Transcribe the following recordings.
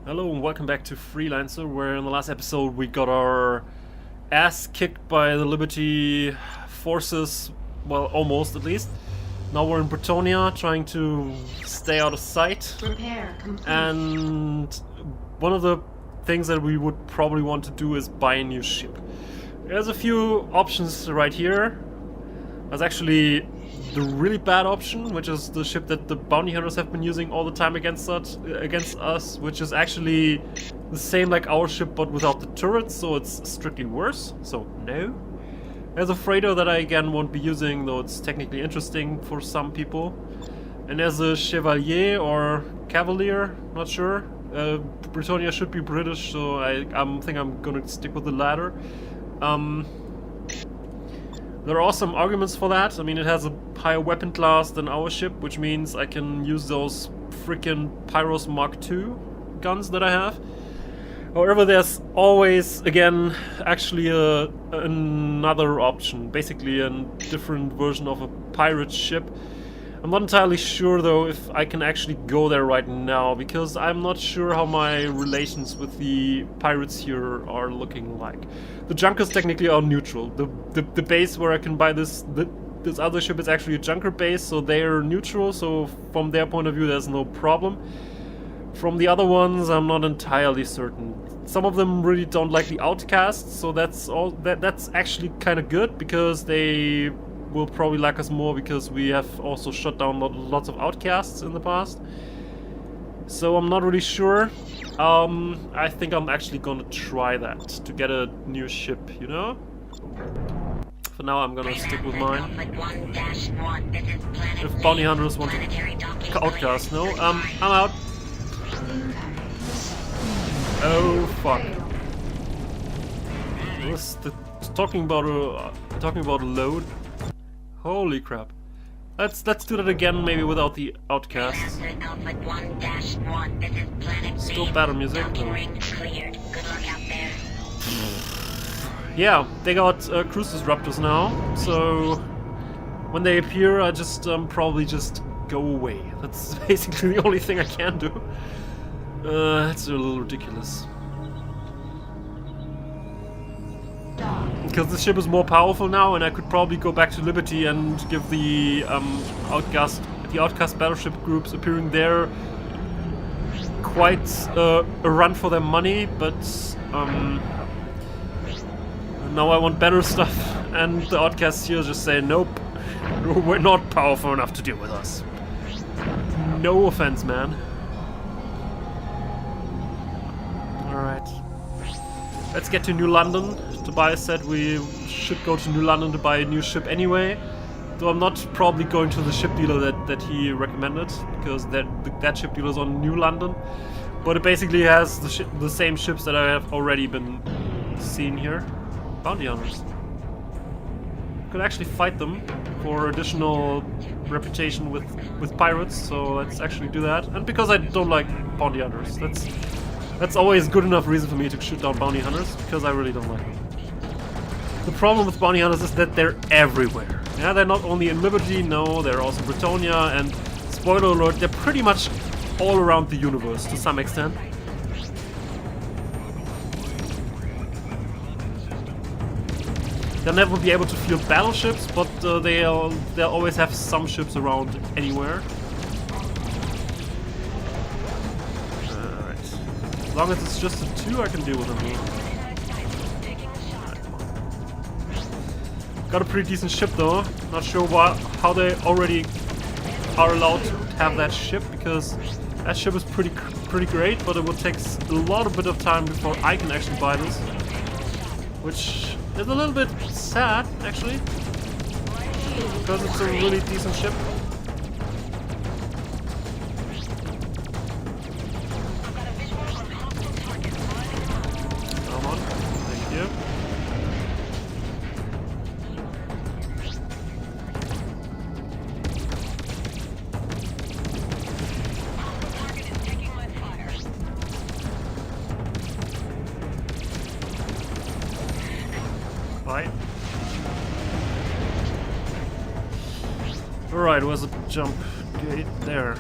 Hello and welcome back to Freelancer, where in the last episode we got our ass kicked by the Liberty forces, well, almost at least. Now we're in Bretonia, trying to stay out of sight. Repair complete. And one of the things that we would probably want to do is buy a new ship. There's a few options right here. There's actually the really bad option, which is the ship that the bounty hunters have been using all the time against us, which is actually the same like our ship but without the turrets, so it's strictly worse, so no. There's a freighter that I again won't be using, though it's technically interesting for some people. And there's a Chevalier or Cavalier, not sure. Bretonia should be British, so I think I'm gonna stick with the latter. There are some arguments for that. I mean, it has a higher weapon class than our ship, which means I can use those freaking Pyros Mark II guns that I have. However, there's always, again, actually another option. Basically a different version of a pirate ship. I'm not entirely sure, though, if I can actually go there right now, because I'm not sure how my relations with the pirates here are looking like. The junkers technically are neutral. The base where I can buy this other ship is actually a junker base, so they're neutral, so from their point of view there's no problem. From the other ones, I'm not entirely certain. Some of them really don't like the outcasts, so that's actually kind of good, because they will probably like us more, because we have also shut down lots of outcasts in the past. So I'm not really sure. I think I'm actually gonna try that to get a new ship, you know? For now I'm gonna stick with mine. If bounty hunters want to outcast, no? I'm out. Oh fuck. Talking about a load. Holy crap. Let's do that again, maybe without the outcasts. Still battle music. No. Yeah, they got cruise disruptors now, so when they appear I just probably just go away. That's basically the only thing I can do. It's a little ridiculous. Because the ship is more powerful now, and I could probably go back to Liberty and give the outcast battleship groups appearing there quite a run for their money, but now I want better stuff, and the outcasts here just say nope, we're not powerful enough to deal with us. No offense, man. Alright. Let's get to New London. Tobias said we should go to New London to buy a new ship anyway. Though I'm not probably going to the ship dealer that he recommended, because that ship dealer is on New London. But it basically has the same ships that I have already been seeing here. Bounty hunters. Could actually fight them for additional reputation with pirates, so let's actually do that. And because I don't like bounty hunters, that's always good enough reason for me to shoot down bounty hunters, because I really don't like them. The problem with bounty hunters is that they're everywhere. Yeah, they're not only in Liberty, no, they're also Bretonia, and spoiler alert, they're pretty much all around the universe to some extent. They'll never be able to field battleships, but they'll always have some ships around anywhere. As long as it's just the two, I can deal with them here. Got a pretty decent ship though. Not sure how they already are allowed to have that ship, because that ship is pretty great, but it will take a bit of time before I can actually buy this. Which is a little bit sad, actually, because it's a really decent ship. Alright, where's the jump gate? There.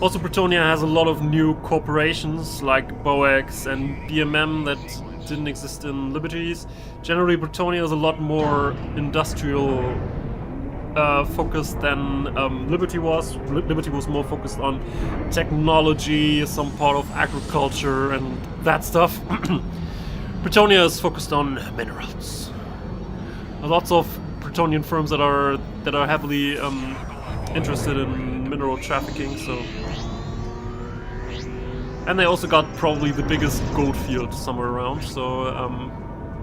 Also, Bretonia has a lot of new corporations like BOEX and BMM that didn't exist in Liberties. Generally, Bretonia is a lot more industrial focused than Liberty was. Liberty was more focused on technology, some part of agriculture and that stuff. Bretonia is focused on minerals. Lots of Bretonian firms that are heavily interested in mineral trafficking. So, and they also got probably the biggest gold field somewhere around. So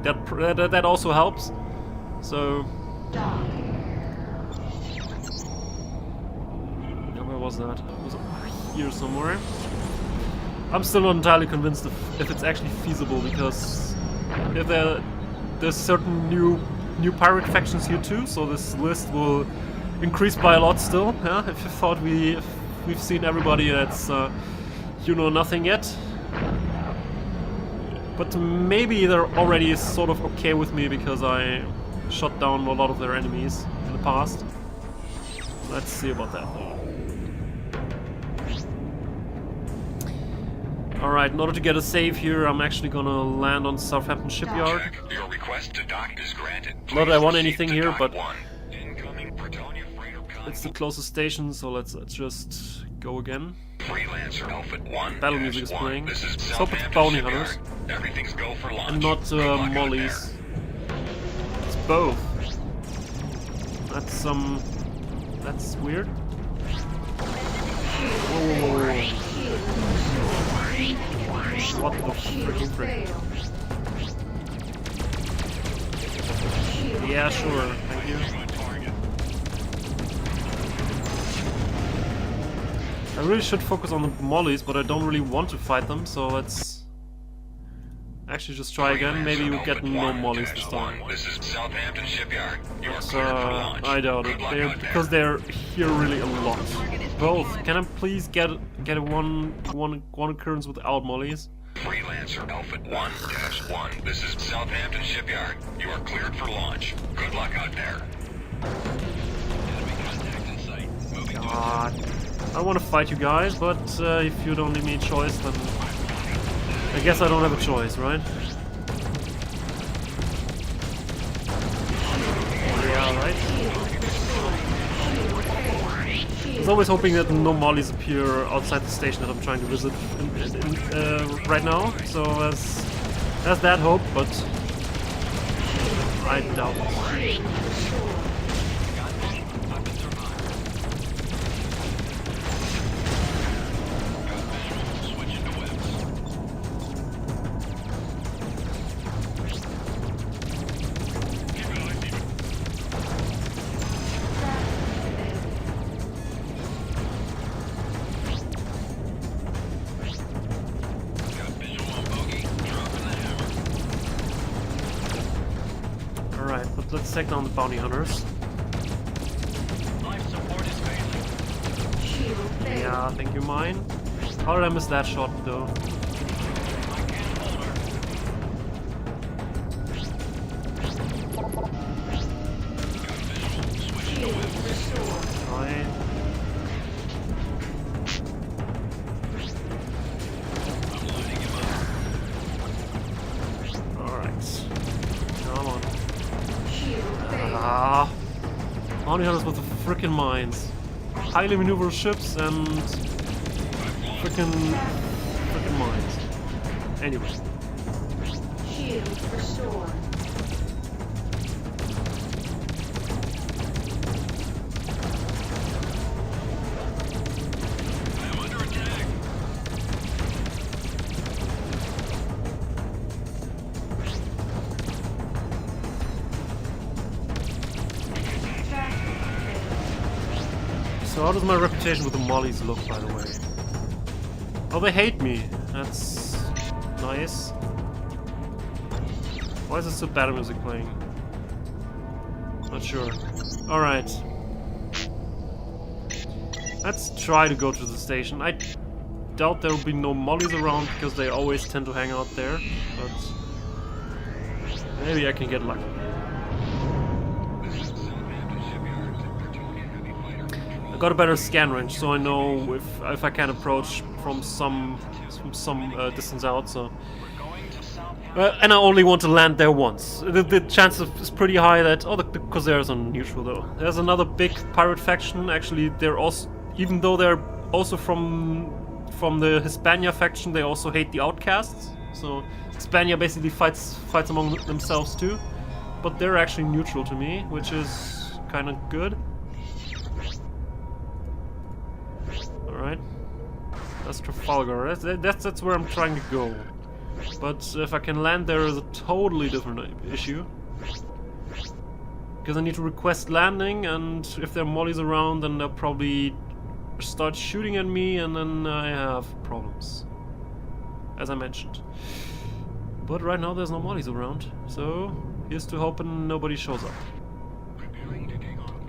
that also helps. So. Where was that? It was here somewhere. I'm still not entirely convinced if it's actually feasible, because if there's certain new pirate factions here too, so this list will increase by a lot still. Yeah, if you thought we've seen everybody that's you know nothing yet, but maybe they're already sort of okay with me because I shot down a lot of their enemies in the past. Let's see about that though. Alright, in order to get a save here, I'm actually gonna land on Southampton Shipyard. Your request to dock is granted. Not that I want anything here, but incoming Bretonia freighter it's the closest station, so let's just go again. Freelancer Alpha 1. Battle music is playing. This is Let's hope it's Southampton bounty Shipyard. hunters Everything's go for launch. and not Good luck out mollies. there. It's both. That's weird. Whoa. What the freaking frick? Yeah, sure. Thank you. I really should focus on the mollies, but I don't really want to fight them, so let's actually just try again. Maybe we'll get no mollies this time. This is Southampton Shipyard. You are But, cleared for launch. I doubt it. Good luck out Because there. they're here really a lot. Both. Can I please get a one occurrence without mollies? Freelancer Alpha 1-1. This is Southampton Shipyard. You are cleared for launch. Good luck out there. God. I want to fight you guys, but if you don't give me a choice, then I guess I don't have a choice, right? Yeah, right. I was always hoping that no mollies appear outside the station that I'm trying to visit right now, so there's that hope, but I doubt it. Alright, but let's take down the bounty hunters. Yeah, thank you, mine. How did I miss that shot, though? Fine. Alright. Come on. Ah. Bounty hunters with the frickin' mines. Highly maneuverable ships and frickin' mines. Anyway. Shield restored. I'm under attack. So how does my reputation with the mollies look, by the way? Oh, they hate me. That's nice. Why is it so bad music playing? Not sure. Alright. Let's try to go to the station. I doubt there will be no mollies around because they always tend to hang out there, but maybe I can get lucky. I got a better scan range, so I know if I can approach from some distance out. So, and I only want to land there once. The chance is pretty high that because there's a neutral though. There's another big pirate faction. Actually, they're also, even though they're also from the Hispania faction, they also hate the outcasts. So Hispania basically fights among themselves too. But they're actually neutral to me, which is kind of good. Alright. That's Trafalgar. That's where I'm trying to go. But if I can land there is a totally different issue. Because I need to request landing, and if there are mollies around, then they'll probably start shooting at me, and then I have problems. As I mentioned. But right now there's no mollies around, so here's to hoping nobody shows up.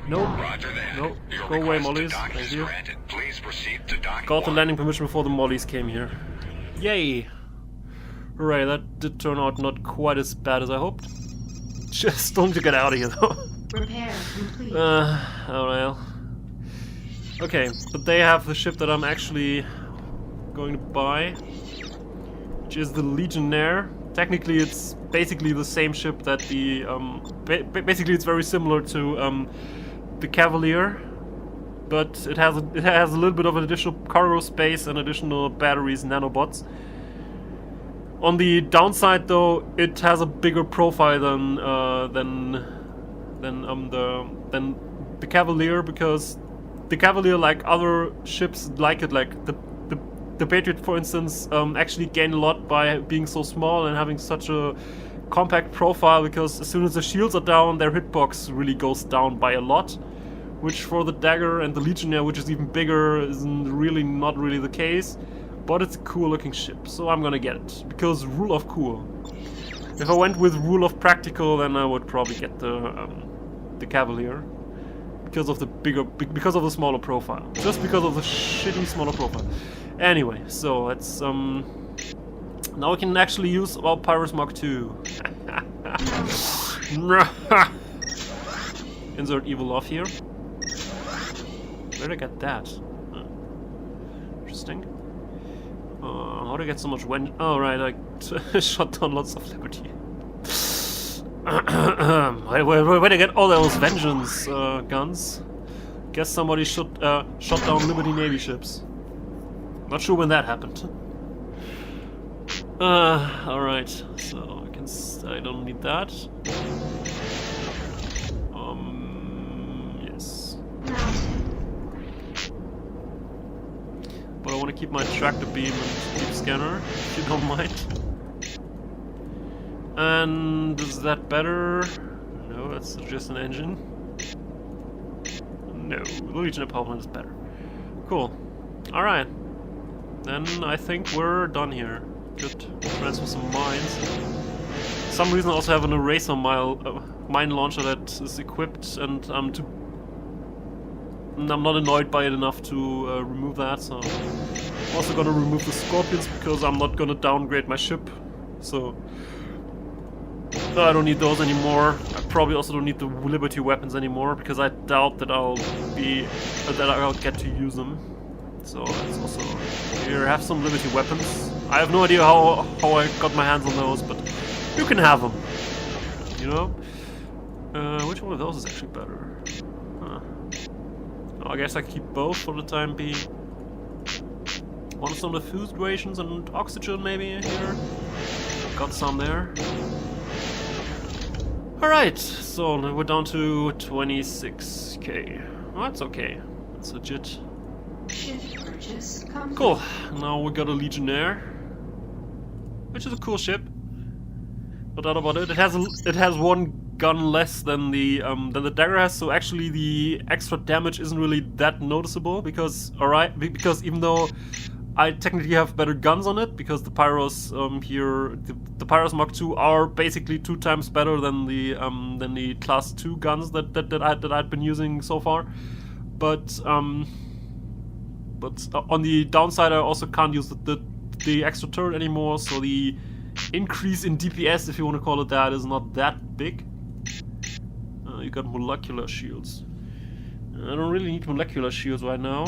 Nope. Roger that. Nope. Your Go away, request to mollies. dock Thank is you. granted. Please proceed to dock Got the 1. landing permission before the mollies came here. Yay! Hooray, that did turn out not quite as bad as I hoped. Just don't to get out of here though. Repair complete. Oh well. Okay, but they have the ship that I'm actually going to buy, which is the Legionnaire. Technically, it's basically the same ship that the basically it's very similar to the Cavalier, but it has a little bit of an additional cargo space and additional batteries, nanobots. On the downside, though, it has a bigger profile than the Cavalier, because the Cavalier, like other ships like it, like the Patriot, for instance, actually gain a lot by being so small and having such a compact profile, because as soon as the shields are down, their hitbox really goes down by a lot, which for the Dagger and the Legionnaire, which is even bigger, isn't really not really the case. But it's a cool looking ship, so I'm gonna get it, because rule of cool. If I went with rule of practical, then I would probably get the Cavalier, because of the smaller profile, just because of the shitty smaller profile. Anyway, so let's now we can actually use our Pyrus Mark II. Insert evil off here. Where'd I get that? Interesting. How to get so much when? Oh right, I shot down lots of Liberty. Where to get all those vengeance guns? Guess somebody shot down Liberty Navy ships. Not sure when that happened. Alright, so I don't need that. Yes. But I want to keep my tractor beam and deep scanner, if you don't mind. And is that better? No, that's just an engine. No, the Legion of Powerland is better. Cool. Alright. Then I think we're done here. Good. Transfer some mines. For some reason I also have an eraser mine launcher that is equipped, and I'm not annoyed by it enough to remove that, so I'm also gonna remove the Scorpions because I'm not gonna downgrade my ship. So I don't need those anymore. I probably also don't need the Liberty weapons anymore, because I doubt that I'll get to use them. So let's also here have some Liberty weapons. I have no idea how I got my hands on those, but you can have them. You know? Which one of those is actually better? Huh. Oh, I guess I keep both for the time being. Want some of the food rations and oxygen maybe here? Got some there. Alright, so now we're down to 26k. Oh, that's okay. That's legit. Ship purchase complete. Cool. Now we got a Legionnaire, which is a cool ship. But not about it. It has one gun less than the Dagger has, so actually the extra damage isn't really that noticeable, because because even though I technically have better guns on it, because the Pyros here, the Pyros Mark II are basically 2 times better than the Class 2 guns that I'd been using so far. But on the downside, I also can't use the extra turret anymore, so the increase in DPS, if you want to call it that, is not that big. You got molecular shields. I don't really need molecular shields right now,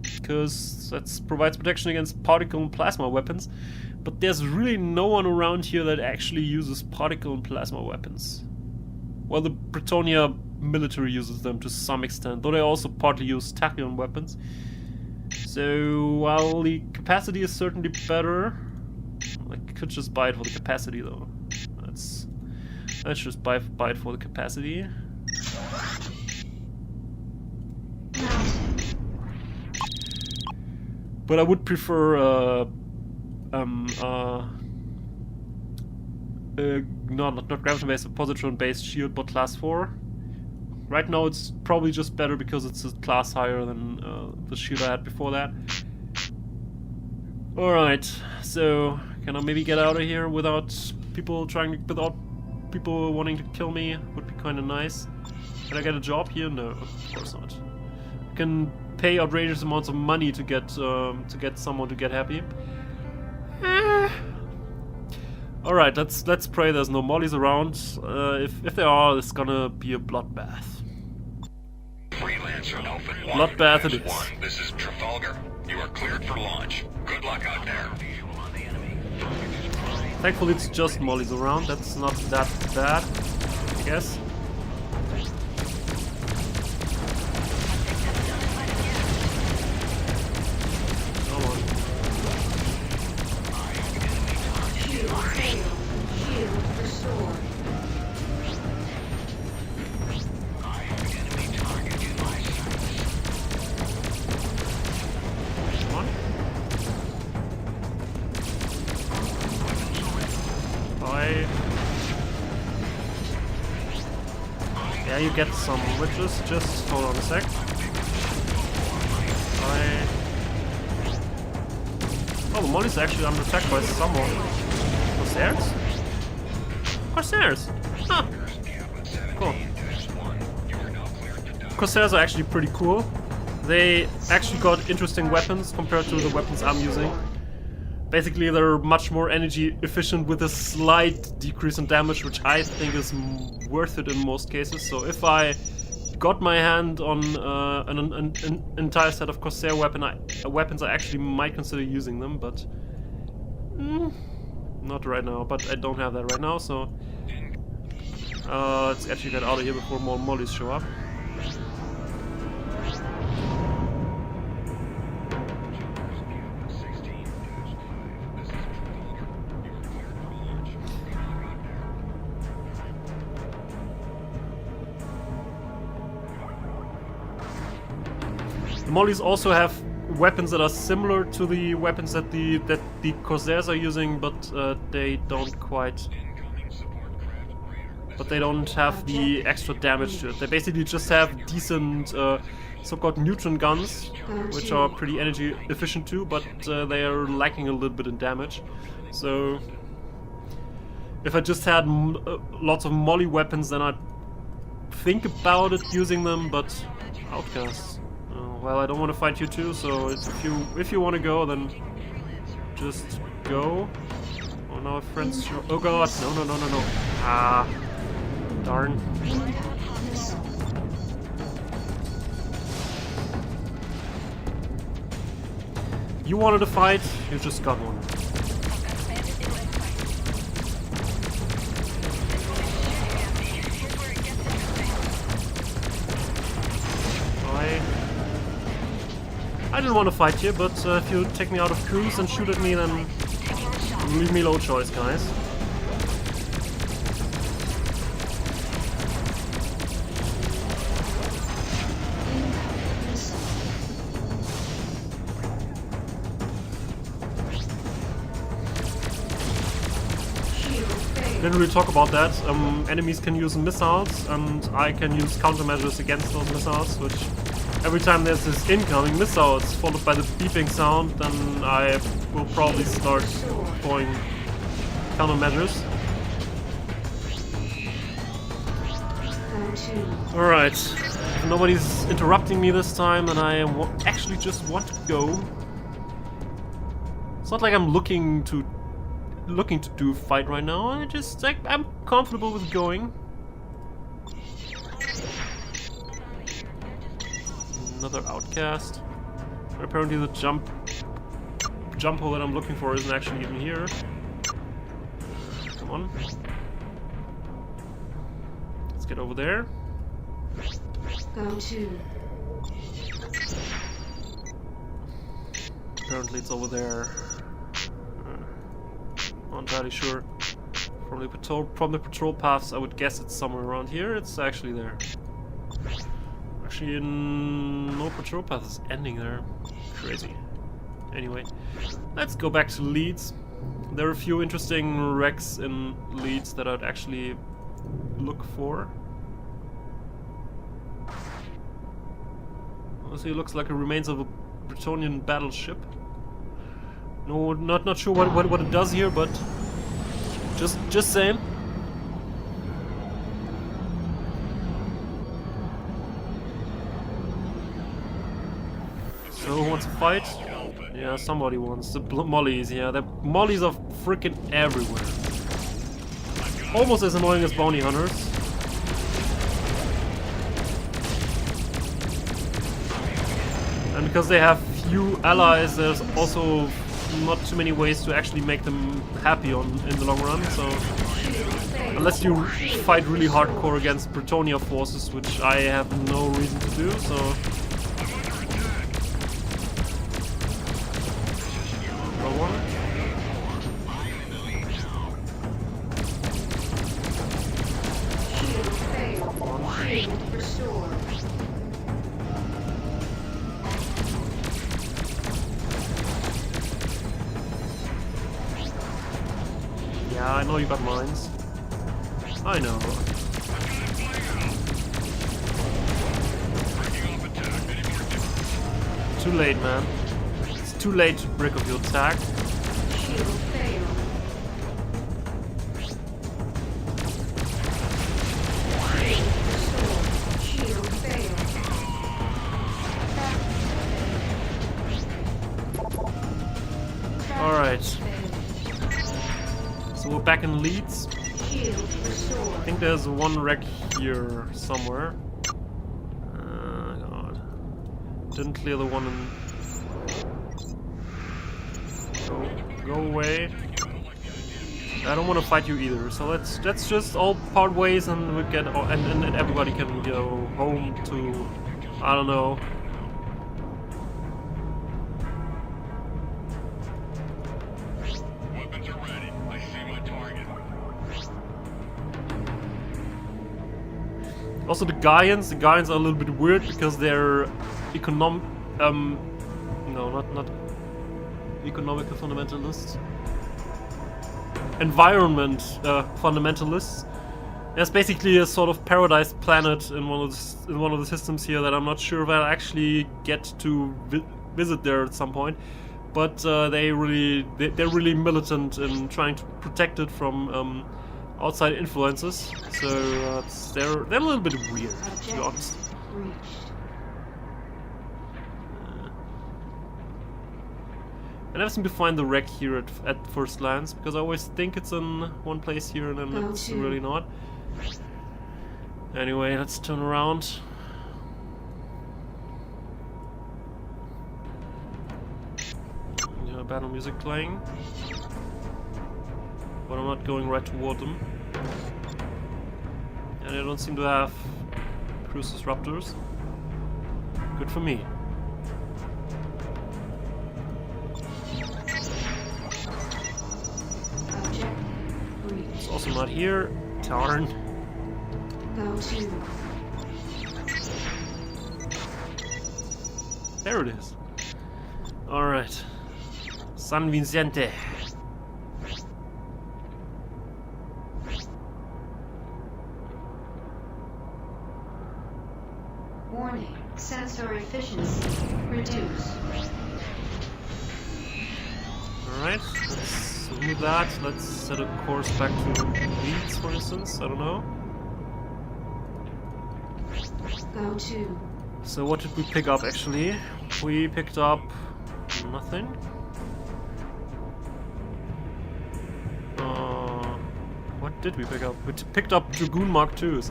because that provides protection against particle and plasma weapons. But there's really no one around here that actually uses particle and plasma weapons. Well, the Bretonia military uses them to some extent, though they also partly use tachyon weapons. So while the capacity is certainly better, I could just buy it for the capacity though. Let's just buy it for the capacity. But I would prefer not graviton-based, but positron-based shield, but class 4. Right now it's probably just better because it's a class higher than the shield I had before that. Alright, so can I maybe get out of here without people wanting to kill me? Would be kinda nice. Can I get a job here? No, of course not. I can pay outrageous amounts of money to get someone to get happy. Alright, let's pray there's no mollies around. If there are, it's gonna be a bloodbath. Freelancer Alpha 1. Bloodbath it is. This is Trafalgar. You are cleared for launch. Good luck out there. Thankfully it's just mollies around, that's not that bad, I guess. Come on. Shield restored. Come on. Bye. Yeah, you get some witches, just hold on a sec. Bye. Oh, the molly's actually under attack by someone. Corsairs? Corsairs! Huh. Cool. Corsairs are actually pretty cool. They actually got interesting weapons compared to the weapons I'm using. Basically, they're much more energy efficient with a slight decrease in damage, which I think is worth it in most cases. So if I got my hand on an entire set of Corsair weapons, I actually might consider using them, but not right now. But I don't have that right now, so let's actually get out of here before more mollies show up. The mollies also have weapons that are similar to the weapons that the Corsairs are using, but they don't have the extra damage to it. They basically just have decent so-called neutron guns, which are pretty energy efficient too, but they are lacking a little bit in damage. So if I just had lots of molly weapons, then I'd think about it using them, but outcasts. Well, I don't want to fight you too, so if you want to go, then just go. Oh no, friends. Oh god, no. Ah, darn. You wanted to fight, you just got one. I didn't want to fight you, but if you take me out of cruise and shoot at me, then leave me no choice, guys. Didn't really talk about that. Enemies can use missiles, and I can use countermeasures against those missiles, which every time there's this incoming missile, it's followed by the beeping sound, then I will probably start deploying countermeasures. Alright, if nobody's interrupting me this time, and I actually just want to go. It's not like I'm looking to do a fight right now. I'm comfortable with going. Another outcast. Apparently the jump hole that I'm looking for isn't actually even here. Come on. Let's get over there. Go to. Apparently it's over there. Not entirely sure. From the patrol paths, I would guess it's somewhere around here. It's actually there. Actually, no patrol path is ending there. Crazy. Anyway, let's go back to Leeds. There are a few interesting wrecks in Leeds that I'd actually look for. Honestly, it looks like a remains of a Bretonian battleship. No, not sure what it does here, but just saying. So who wants to fight? Yeah, somebody wants. The mollies, yeah, the mollies are freaking everywhere. Almost as annoying as bounty hunters. And because they have few allies, there's also not too many ways to actually make them happy in the long run, so unless you fight really hardcore against Bretonia forces, which I have no reason to do, so roll one. Yeah, I know you got mines. I know. Too late, man. It's too late to break off your attack. Shield failed. Shield failed. Alright. So we're back in Leeds. Shield restored. I think there's one wreck here somewhere. God. Didn't clear the one in... Go away. I don't want to fight you either, so let's just all part ways and we get and everybody can go home to, I don't know. Weapons are ready. I see my target. Also the Gaians are a little bit weird because they're no, not economical fundamentalists. Environment fundamentalists. There's basically a sort of paradise planet in one of the systems here that I'm not sure if I'll actually get to visit there at some point. But they're really militant in trying to protect it from outside influences. So they're a little bit weird, to be honest. Reached. I never seem to find the wreck here at first glance, because I always think it's in one place here and then it's really not. Anyway, let's turn around. Yeah, battle music playing. But I'm not going right toward them. And I don't seem to have cruise disruptors. Good for me. It's also not here. Darn. Go to. There it is. Alright. San Vicente. Warning. Sensor efficiency reduced. Alright, let's remove that. Let's set a course back to Leeds, for instance. I don't know. Go to. So what did we pick up actually? We picked up nothing. What did we pick up? We picked up Dragoon Mark IIs.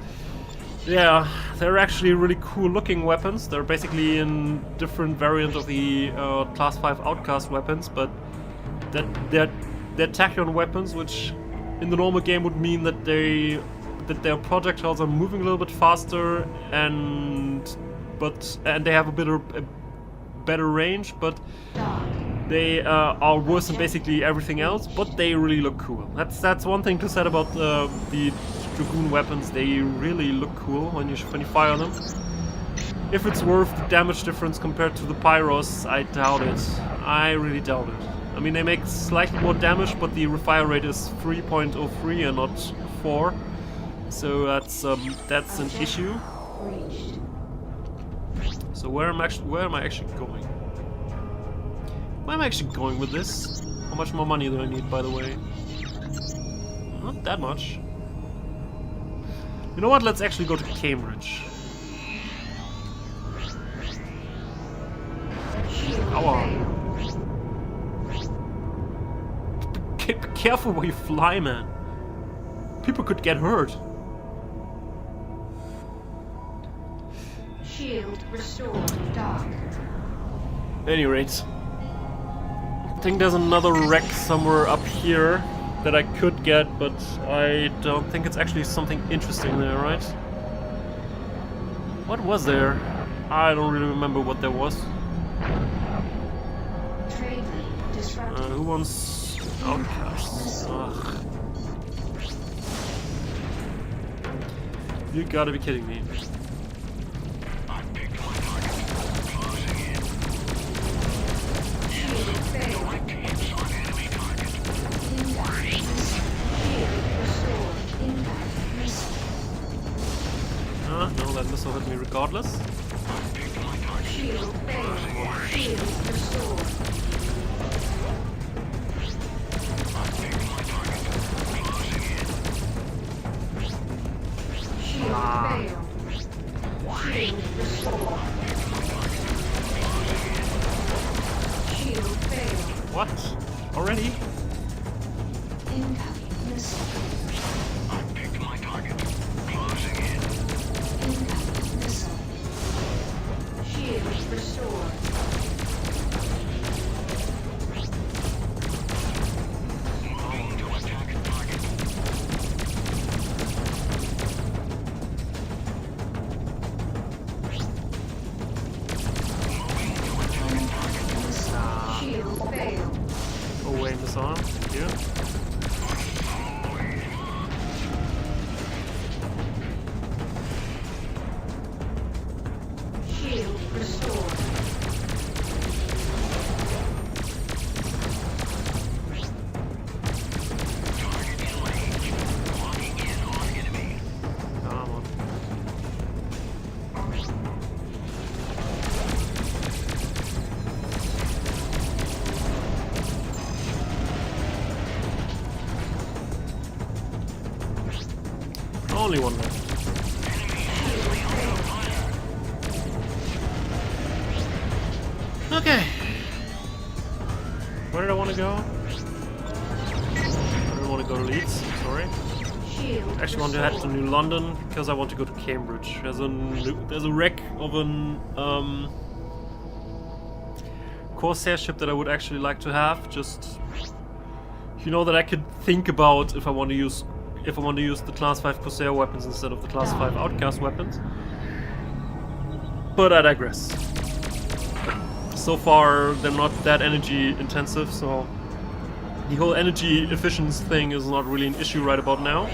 Yeah, they're actually really cool looking weapons. They're basically in different variant of the Class 5 Outcast weapons, but they're tachyon weapons, which in the normal game would mean that their projectiles are moving a little bit faster and they have a better range, but they are worse than basically everything else. But they really look cool. That's one thing to say about the Dragoon weapons. They really look cool when you fire them. If it's worth the damage difference compared to the Pyros, I doubt it. I really doubt it. I mean, they make slightly more damage, but the refire rate is 3.03 and not 4. So that's an issue. So where am I actually going? Where am I actually going with this? How much more money do I need, by the way? Not that much. You know what? Let's actually go to Cambridge. Aua. Be careful where you fly, man. People could get hurt. Shield restored. Dark. Any rate, I think there's another wreck somewhere up here that I could get, but I don't think it's actually something interesting there, right? What was there? I don't really remember what there was. Trade lane disrupted. Who wants outcasts? Ugh. You gotta be kidding me. No, that missile hit me regardless. Shield failed. Shield restored. Shield failed. Shield restored. Shield failed. What? Already? Incoming missile. Restored. Shield failed. Go away, missile. Thank you. Shield restored. Come on. Only one left. Okay. Where did I want to go? I don't want to go to Leeds, sorry. Shield I actually want to head to New London because I want to go to Cambridge. There's a wreck of an Corsair ship that I would actually like to have. Just, you know, that I could think about if I want to use the Class 5 Corsair weapons instead of the Class 5 Outcast weapons. But I digress. So far, they're not that energy intensive, so the whole energy efficiency thing is not really an issue right about now,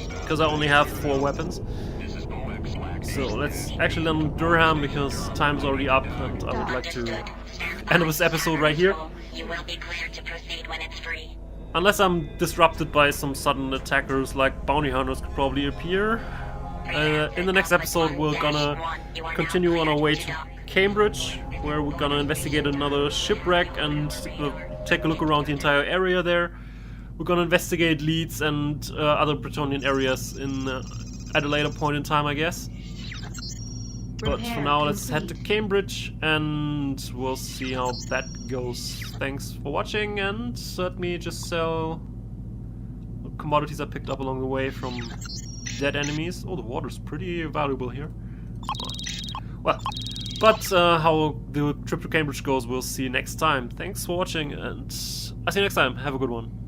because I only have 4 weapons. So let's actually land on Durham, because time's already up, and I would like to end this episode right here. You will be cleared to proceed when it's free. Unless I'm disrupted by some sudden attackers, like bounty hunters could probably appear. In the next episode, we're gonna continue on our way to Cambridge, where we're gonna investigate another shipwreck and take a look around the entire area there. We're gonna investigate Leeds and other Bretonian areas at a later point in time, I guess. But for now, let's head to Cambridge and we'll see how that goes. Thanks for watching, and let me just sell commodities I picked up along the way from dead enemies. Oh, the water's pretty valuable here. Well, but how the trip to Cambridge goes, we'll see next time. Thanks for watching, and I'll see you next time. Have a good one.